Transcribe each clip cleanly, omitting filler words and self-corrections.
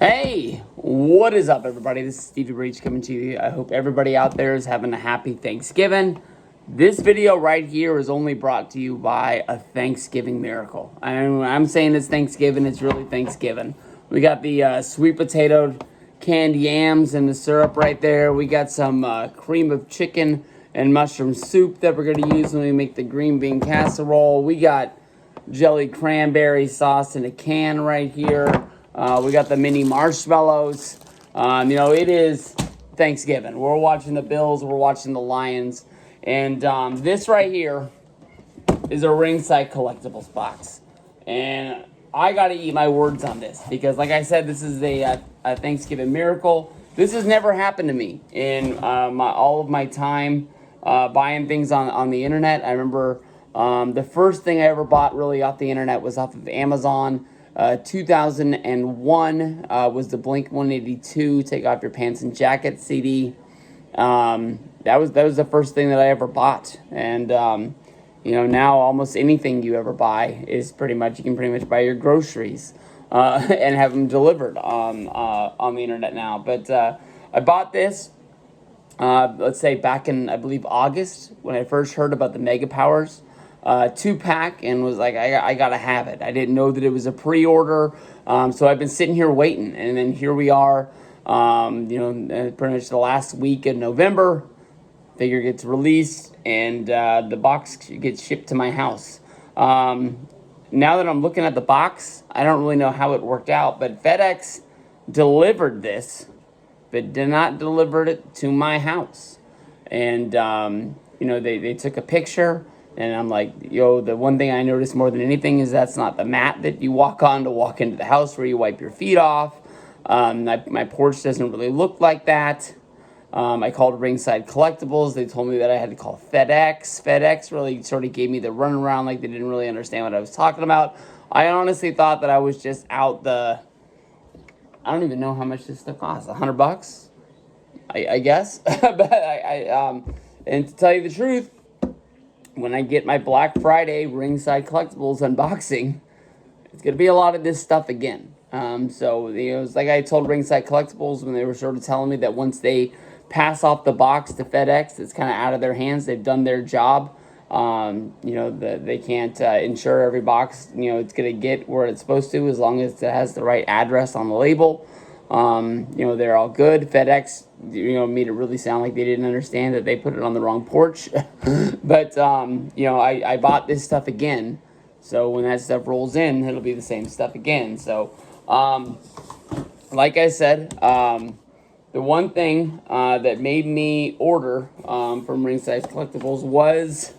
Hey, what is up, everybody? This is Stevie Breach coming to you. I hope everybody out there is having a happy Thanksgiving. This video right here is only brought to you by a Thanksgiving miracle. I'm saying it's Thanksgiving, it's really Thanksgiving. We got the sweet potato canned yams and the syrup right there. We got some cream of chicken and mushroom soup that we're going to use when we make the green bean casserole. We got jelly cranberry sauce in a can right here. We got the mini marshmallows. It is Thanksgiving. We're watching the Bills. We're watching the Lions. And this right here is a Ringside Collectibles box. And I got to eat my words on this because, like I said, this is a Thanksgiving miracle. This has never happened to me in all of my time buying things on the internet. I remember the first thing I ever bought really off the internet was off of Amazon. 2001 was the Blink-182 Take Off Your Pants and Jacket CD. That was the first thing that I ever bought. And now almost anything you ever buy is you can pretty much buy your groceries and have them delivered on the internet now. But I bought this let's say back in, I believe, August when I first heard about the Mega Powers 2-pack, and was like, I gotta have it. I didn't know that it was a pre-order, so I've been sitting here waiting, and then here we are, pretty much the last week of November. Figure gets released, and the box gets shipped to my house. Now that I'm looking at the box, I don't really know how it worked out, but FedEx delivered this, but did not deliver it to my house. And they took a picture. And I'm like, the one thing I noticed more than anything is that's not the mat that you walk on to walk into the house where you wipe your feet off. My porch doesn't really look like that. I called Ringside Collectibles. They told me that I had to call FedEx. FedEx really sort of gave me the runaround, like they didn't really understand what I was talking about. I honestly thought that I was just out I don't even know how much this stuff costs. $100, I guess. But and to tell you the truth, when I get my Black Friday Ringside Collectibles unboxing, it's going to be a lot of this stuff again. It's like I told Ringside Collectibles when they were sort of telling me that once they pass off the box to FedEx, it's kind of out of their hands. They've done their job. They can't ensure every box, it's going to get where it's supposed to as long as it has the right address on the label. They're all good. FedEx, made it really sound like they didn't understand that they put it on the wrong porch. But, I bought this stuff again. So when that stuff rolls in, it'll be the same stuff again. So, like I said, the one thing that made me order from Ringside Collectibles was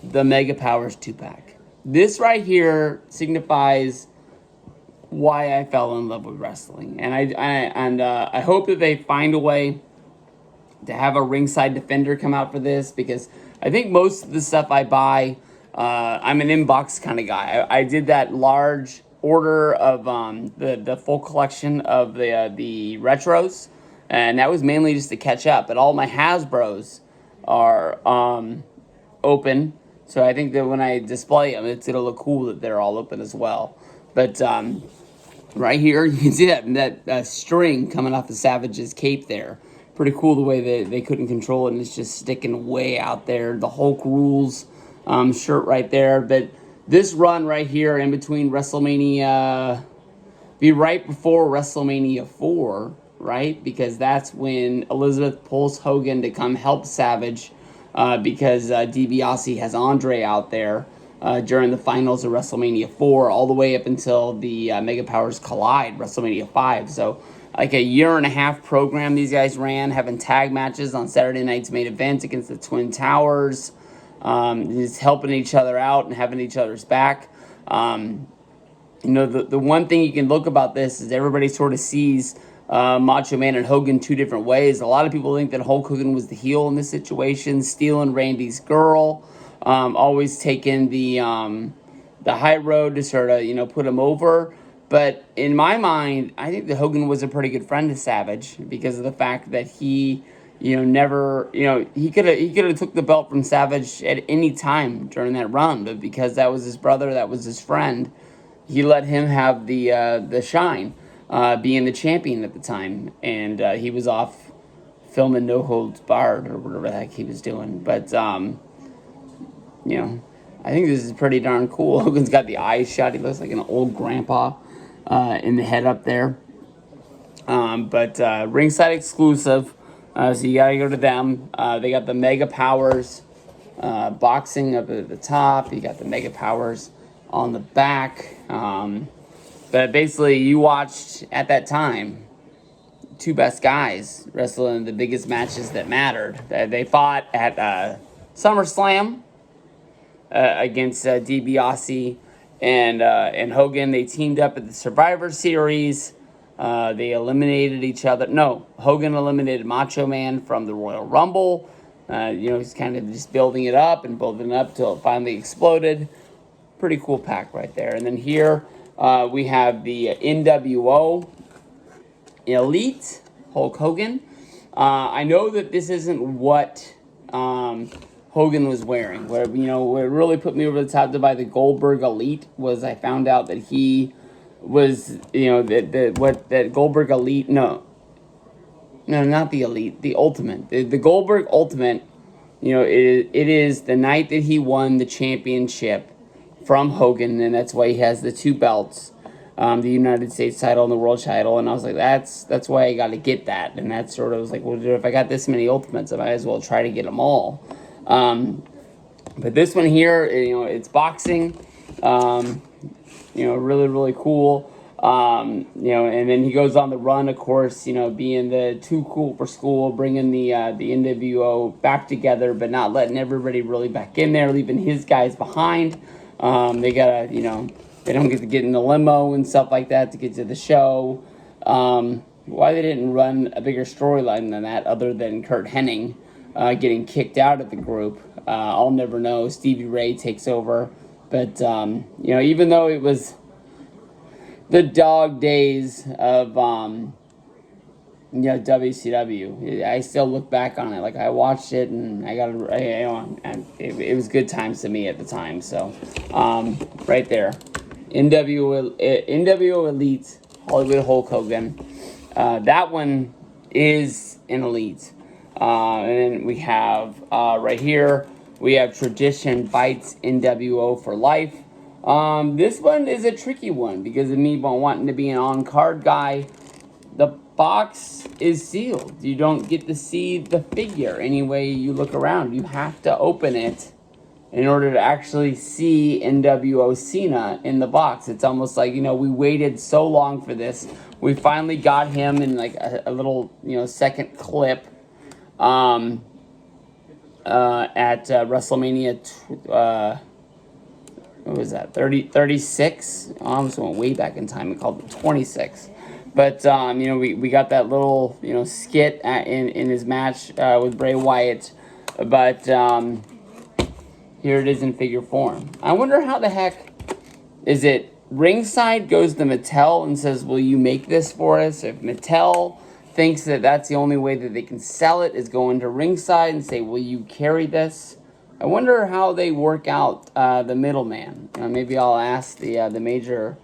the Mega Powers 2-pack. This right here signifies why I fell in love with wrestling, and I hope that they find a way to have a Ringside Defender come out for this, because I think most of the stuff I buy, I'm an inbox kind of guy. I did that large order of the full collection of the retros, and that was mainly just to catch up. But all my Hasbros are open, so I think that when I display them, it'll look cool that they're all open as well. But right here, you can see that string coming off the Savage's cape there. Pretty cool the way they couldn't control it, and it's just sticking way out there. The Hulk Rules shirt right there. But this run right here in between WrestleMania, be right before WrestleMania 4, right? Because that's when Elizabeth pulls Hogan to come help Savage because DiBiase has Andre out there. During the finals of WrestleMania 4, all the way up until the Mega Powers Collide, WrestleMania 5. So, like a year and a half program these guys ran, having tag matches on Saturday night's main event against the Twin Towers, just helping each other out and having each other's back. The one thing you can look about this is everybody sort of sees Macho Man and Hogan two different ways. A lot of people think that Hulk Hogan was the heel in this situation, stealing Randy's girl. Always taking the high road to sort of, put him over. But in my mind, I think that Hogan was a pretty good friend to Savage because of the fact that he, never, he could have took the belt from Savage at any time during that run, but because that was his brother, that was his friend, he let him have the shine. being the champion at the time, and he was off filming No Holds Barred or whatever the heck he was doing. But you know, I think this is pretty darn cool. Hogan's got the eyes shut. He looks like an old grandpa in the head up there. But ringside exclusive, so you gotta go to them. They got the Mega Powers boxing up at the top. You got the Mega Powers on the back. But basically, you watched at that time two best guys wrestle in the biggest matches that mattered. They fought at SummerSlam against DiBiase and Hogan. They teamed up at the Survivor Series. They eliminated each other. No, Hogan eliminated Macho Man from the Royal Rumble. He's kind of just building it up and building it up till it finally exploded. Pretty cool pack right there. And then here we have the NWO Elite Hulk Hogan. I know that this isn't what Hogan was wearing. What really put me over the top to buy the Goldberg Elite was I found out that he was, that Goldberg Elite, no, not the Elite, the Ultimate. The Goldberg Ultimate, it is the night that he won the championship from Hogan, and that's why he has the two belts, the United States title and the world title. And I was like, that's why I got to get that. And that sort of was like, well, if I got this many Ultimates, I might as well try to get them all. But this one here, it's boxing. Really, really cool. And then he goes on the run, of course, being the too cool for school, bringing the NWO back together, but not letting everybody really back in there, leaving his guys behind. They gotta, they don't get to get in the limo and stuff like that to get to the show. Why they didn't run a bigger storyline than that, other than Kurt Hennig getting kicked out of the group, I'll never know. Stevie Ray takes over. But, even though it was the dog days of, WCW, I still look back on it. Like, I watched it, and it was good times to me at the time. So, right there. NWO Elite, Hollywood Hulk Hogan. That one is an Elite. And then we have, right here, we have Tradition Bites NWO for life. This one is a tricky one because of me wanting to be an on-card guy. The box is sealed. You don't get to see the figure any way you look around. You have to open it in order to actually see NWO Cena in the box. It's almost like, we waited so long for this. We finally got him in like a little, second clip. At WrestleMania, what was that, 36? I almost went way back in time and called it 26. But, we got that little, skit in his match with Bray Wyatt. But here it is in figure form. I wonder how the heck, is it Ringside goes to Mattel and says, will you make this for us? If Mattel thinks that that's the only way that they can sell it is go into Ringside and say, will you carry this? I wonder how they work out the middleman. Maybe I'll ask the Major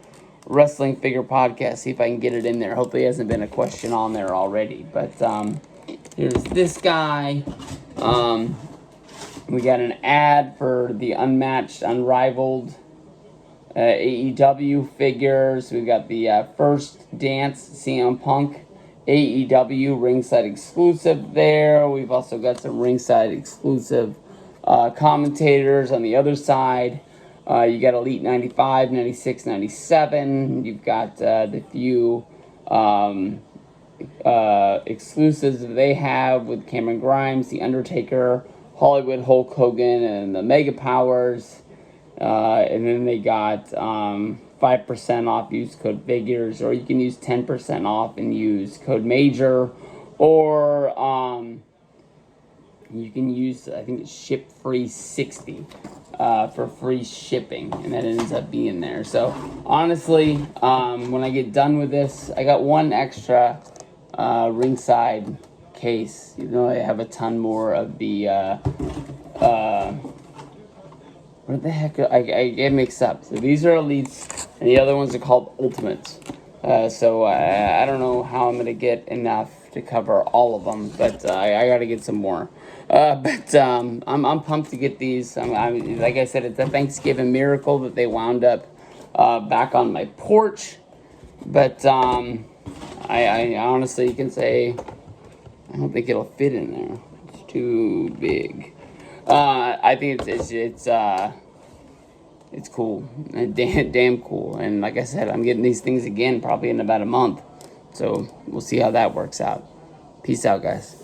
Wrestling Figure Podcast, see if I can get it in there. Hopefully it hasn't been a question on there already. But here's this guy. We got an ad for the unmatched, unrivaled AEW figures. We got the First Dance CM Punk AEW ringside exclusive there. We've also got some ringside exclusive commentators on the other side. You got Elite 95, 96, 97. You've got the few exclusives that they have with Cameron Grimes, The Undertaker, Hollywood Hulk Hogan, and the Mega Powers. And then they got 5% off, use code figures, or you can use 10% off and use code major, or you can use, I think it's ship free 60 for free shipping, and that ends up being there. So honestly, when I get done with this, I got one extra ringside case, even though I have a ton more of the what the heck, I get mixed up. So these are Elites, and the other ones are called Ultimates. So I don't know how I'm gonna get enough to cover all of them, but I got to get some more. But I'm pumped to get these. Like I said, it's a Thanksgiving miracle that they wound up back on my porch. But I honestly can say I don't think it'll fit in there. It's too big. I think it's cool, and damn cool. And like I said, I'm getting these things again probably in about a month. So we'll see how that works out. Peace out, guys.